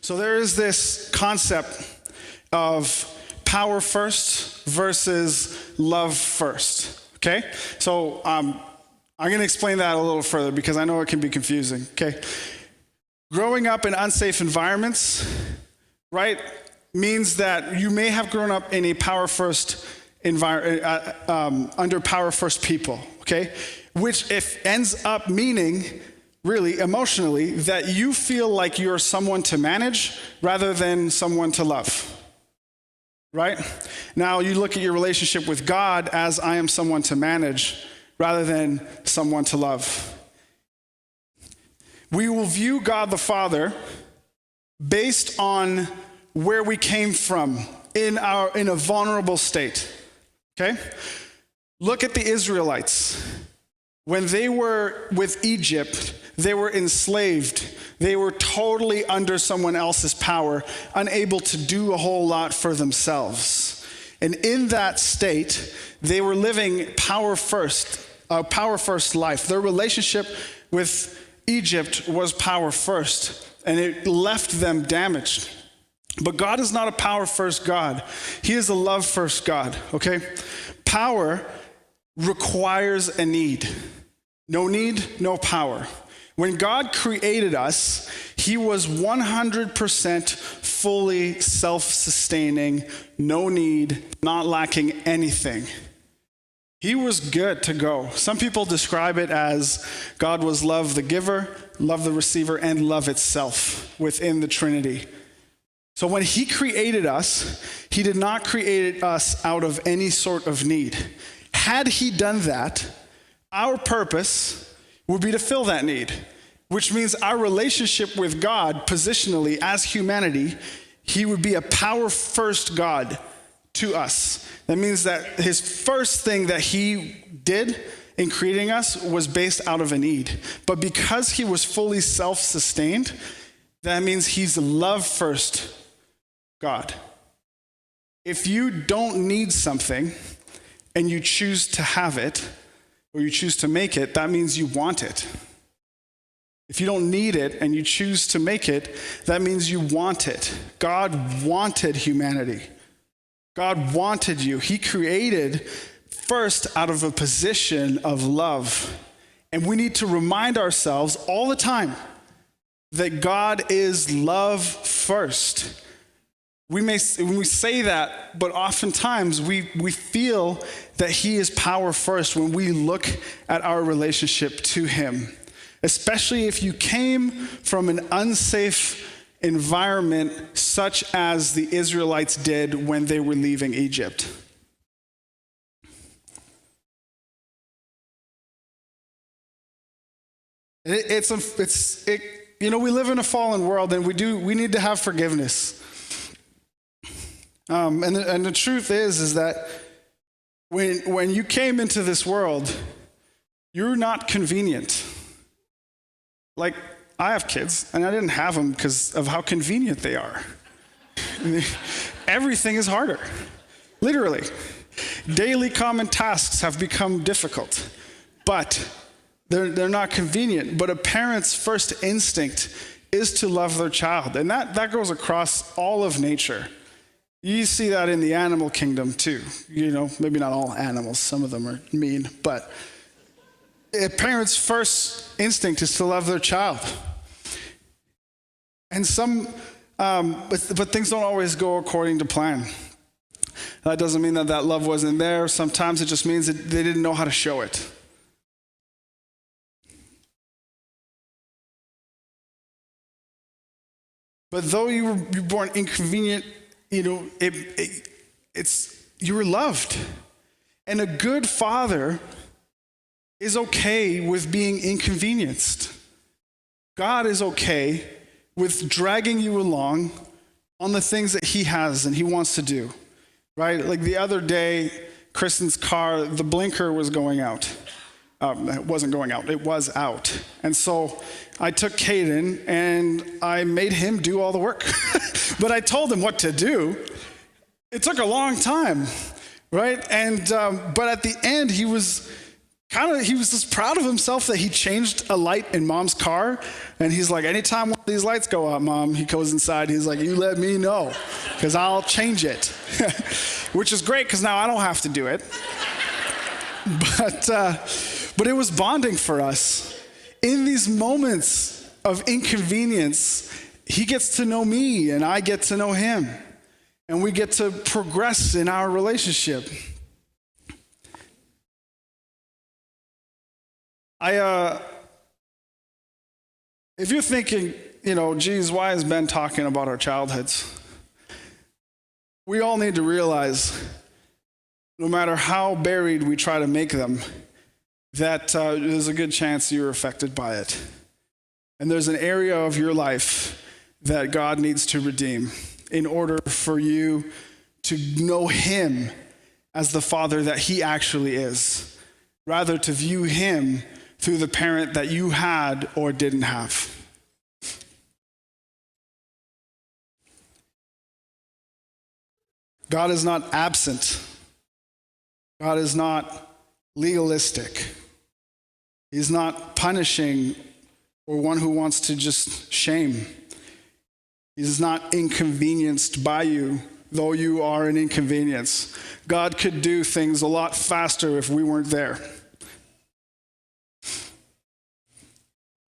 So there is this concept of power first versus love first, okay? So I'm going to explain that a little further because I know it can be confusing, okay? Growing up in unsafe environments, right, means that you may have grown up in a power first environment, under power first people, okay? Which if ends up meaning, really emotionally, that you feel like you're someone to manage rather than someone to love. Right? Now you look at your relationship with God as I am someone to manage rather than someone to love. We will view God the Father based on where we came from in a vulnerable state. Okay? Look at the Israelites. When they were with Egypt, they were enslaved. They were totally under someone else's power, unable to do a whole lot for themselves. And in that state, they were living a power first life. Their relationship with Egypt was power first, and it left them damaged. But God is not a power first God. He is a love first God, okay? Power requires a need. No need, no power. When God created us, he was 100% fully self-sustaining, no need, not lacking anything. He was good to go. Some people describe it as God was love the giver, love the receiver, and love itself within the Trinity. So when he created us, he did not create us out of any sort of need. Had he done that, our purpose would be to fill that need, which means our relationship with God, positionally, as humanity, he would be a power first God to us. That means that his first thing that he did in creating us was based out of a need. But because he was fully self-sustained, that means he's love first God. If you don't need something and you choose to have it, or you choose to make it, that means you want it. If you don't need it and you choose to make it, that means you want it. God wanted humanity. God wanted you. He created first out of a position of love. And we need to remind ourselves all the time that God is love first. When we say that, but oftentimes we feel that he is power first when we look at our relationship to him. Especially if you came from an unsafe environment such as the Israelites did when they were leaving Egypt. We live in a fallen world, and we need to have forgiveness. And the truth is that when you came into this world, you're not convenient. Like, I have kids, and I didn't have them because of how convenient they are. Everything is harder, literally. Daily common tasks have become difficult, but they're not convenient. But a parent's first instinct is to love their child, and that goes across all of nature. You see that in the animal kingdom too. Maybe not all animals, some of them are mean, but a parent's first instinct is to love their child. And but things don't always go according to plan. That doesn't mean that love wasn't there. Sometimes it just means that they didn't know how to show it. But though you were born inconvenient, you were loved. And a good father is okay with being inconvenienced. God is okay with dragging you along on the things that he has and he wants to do, right? Like the other day, Kristen's car, the blinker was going out. It wasn't going out, it was out. And so I took Caden and I made him do all the work. But I told him what to do. It took a long time, right? And but at the end, he was he was just proud of himself that he changed a light in mom's car. And he's like, anytime one of these lights go out, mom, he goes inside. He's like, you let me know because I'll change it, which is great because now I don't have to do it. But it was bonding for us. In these moments of inconvenience, he gets to know me and I get to know him. And we get to progress in our relationship. If you're thinking, geez, why is Ben talking about our childhoods? We all need to realize, no matter how buried we try to make them, that there's a good chance you're affected by it. And there's an area of your life that God needs to redeem in order for you to know him as the father that he actually is, rather to view him through the parent that you had or didn't have. God is not absent. God is not legalistic. He's not punishing or one who wants to just shame. He's not inconvenienced by you, though you are an inconvenience. God could do things a lot faster if we weren't there.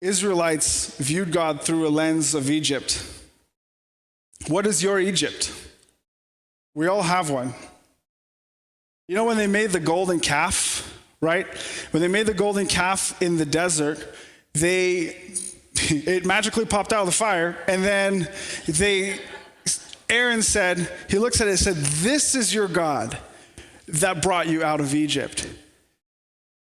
Israelites viewed God through a lens of Egypt. What is your Egypt? We all have one. When they made the golden calf, right? When they made the golden calf in the desert, it magically popped out of the fire, and then Aaron said, he looks at it and said, this is your God that brought you out of Egypt.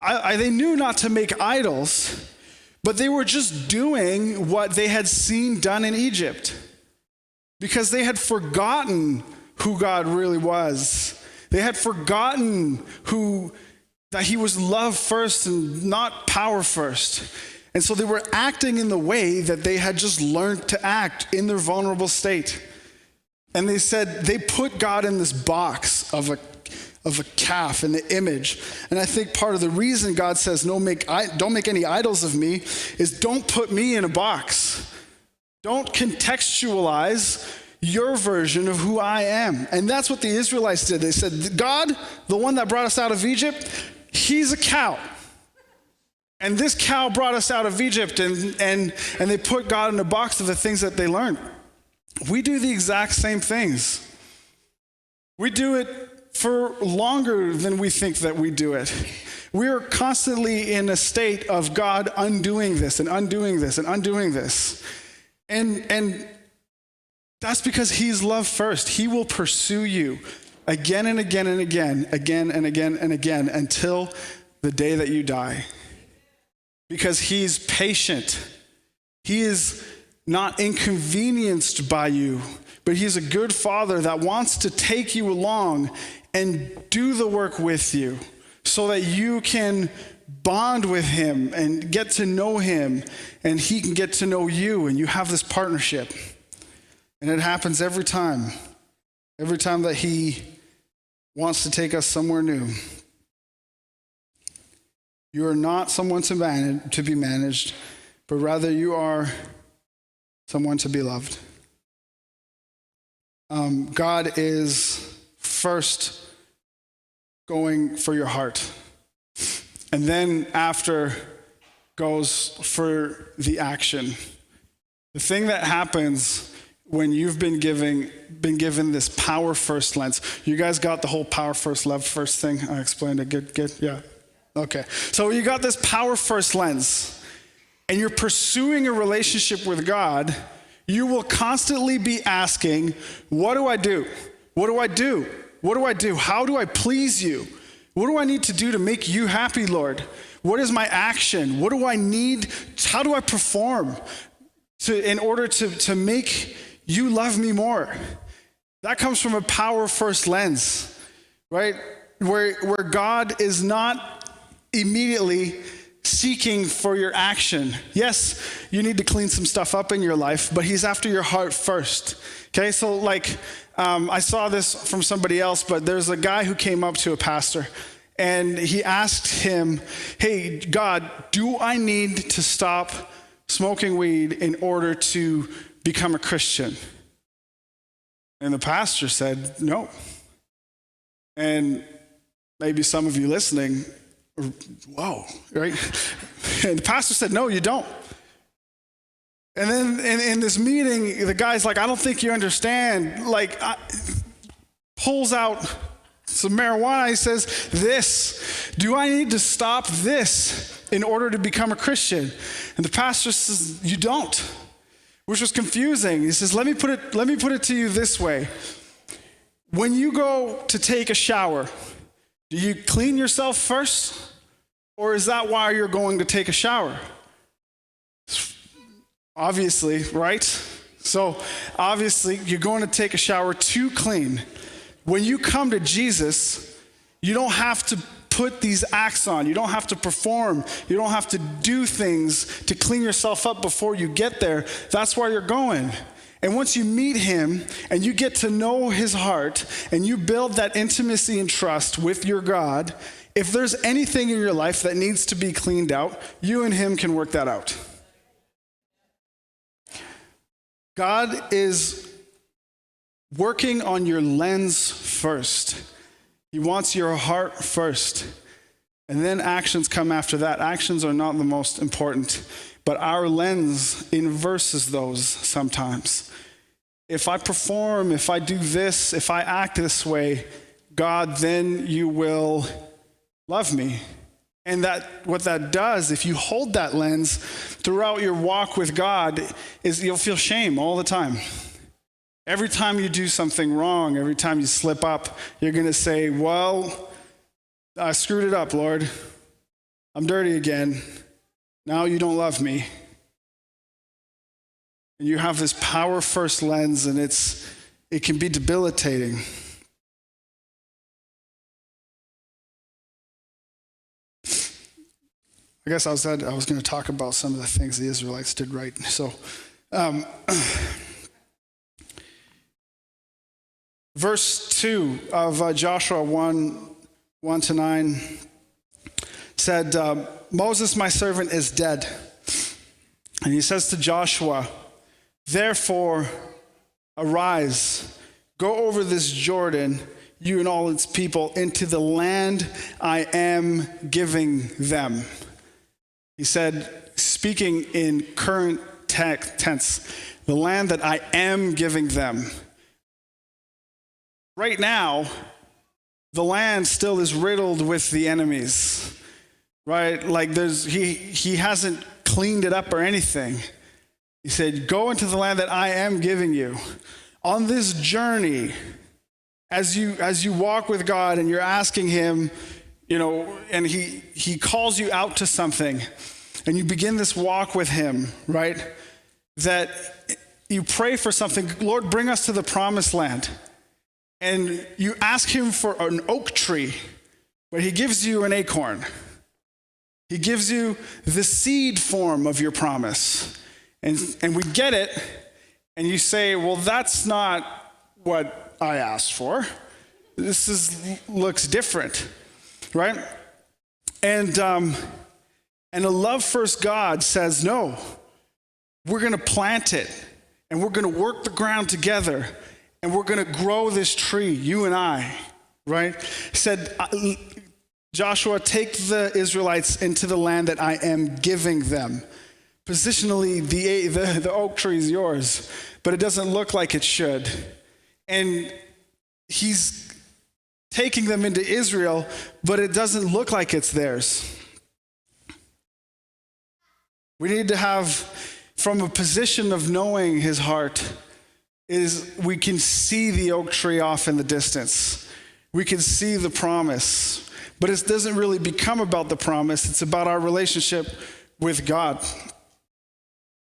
They knew not to make idols, but they were just doing what they had seen done in Egypt because they had forgotten who God really was. They had forgotten that he was love first and not power first. And so they were acting in the way that they had just learned to act in their vulnerable state. And they put God in this box of a calf, in the image. And I think part of the reason God says, don't make any idols of me, is don't put me in a box. Don't contextualize your version of who I am. And that's what the Israelites did. They said, God, the one that brought us out of Egypt, he's a cow. And this cow brought us out of Egypt, and they put God in a box of the things that they learned. We do the exact same things. We do it for longer than we think that we do it. We are constantly in a state of God undoing this and undoing this and undoing this. And that's because he's love first. He will pursue you again and again and again, again and again and again, until the day that you die. Because he's patient. He is not inconvenienced by you, but he's a good father that wants to take you along and do the work with you so that you can bond with him and get to know him, and he can get to know you, and you have this partnership. And it happens every time that he wants to take us somewhere new. You are not someone to be managed, but rather you are someone to be loved. God is first going for your heart, and then after goes for the action. The thing that happens when you've been given this power first lens. You guys got the whole power first, love first thing? I explained it. Good, yeah. Okay. So you got this power first lens, and you're pursuing a relationship with God, you will constantly be asking, what do I do? What do I do? What do I do? How do I please you? What do I need to do to make you happy, Lord? What is my action? What do I need? How do I perform in order to make you love me more? That comes from a power first lens, right? Where God is not immediately seeking for your action. Yes, you need to clean some stuff up in your life, but he's after your heart first. Okay, so I saw this from somebody else, but there's a guy who came up to a pastor, And he asked him, hey, God, do I need to stop smoking weed in order to become a Christian? And the pastor said, no. And maybe some of you listening, whoa, right? And the pastor said, no, you don't. And then in this meeting, the guy's like, I don't think you understand. Like, pulls out some marijuana. He says, do I need to stop this in order to become a Christian? And the pastor says, you don't, which was confusing. He says, let me put it to you this way. When you go to take a shower, do you clean yourself first? Or is that why you're going to take a shower? Obviously, right? So obviously, you're going to take a shower to clean. When you come to Jesus, you don't have to put these acts on. You don't have to perform. You don't have to do things to clean yourself up before you get there. That's where you're going. And once you meet him and you get to know his heart and you build that intimacy and trust with your God, if there's anything in your life that needs to be cleaned out, you and him can work that out. God is working on your lens first. He wants your heart first. And then actions come after that. Actions are not the most important, but our lens inverses those sometimes. If I perform, if I do this, if I act this way, God, then you will love me. And what that does, if you hold that lens throughout your walk with God, is you'll feel shame all the time. Every time you do something wrong, every time you slip up, you're going to say, well, I screwed it up, Lord. I'm dirty again. Now you don't love me. And you have this power first lens, and it can be debilitating. I guess I was going to talk about some of the things the Israelites did right. So, verse 2 of Joshua 1:1-9 said, Moses, my servant, is dead. And he says to Joshua, therefore, arise, go over this Jordan, you and all its people, into the land I am giving them. He said, speaking in current tense, the land that I am giving them. Right now, the land still is riddled with the enemies, right? Like he hasn't cleaned it up or anything. He said, go into the land that I am giving you. On this journey, as you walk with God and you're asking him, and he calls you out to something, and you begin this walk with him, right? That you pray for something, Lord, bring us to the promised land. And you ask him for an oak tree, but he gives you an acorn. He gives you the seed form of your promise. And we get it, and you say, well, that's not what I asked for. Looks different, right? And a love first God says, no, we're going to plant it, and we're going to work the ground together, and we're going to grow this tree, you and I, right? He said, Joshua, take the Israelites into the land that I am giving them. Positionally, the oak tree is yours, but it doesn't look like it should. And he's taking them into Israel, but it doesn't look like it's theirs. We need to have, from a position of knowing his heart, is we can see the oak tree off in the distance. We can see the promise, but it doesn't really become about the promise. It's about our relationship with God.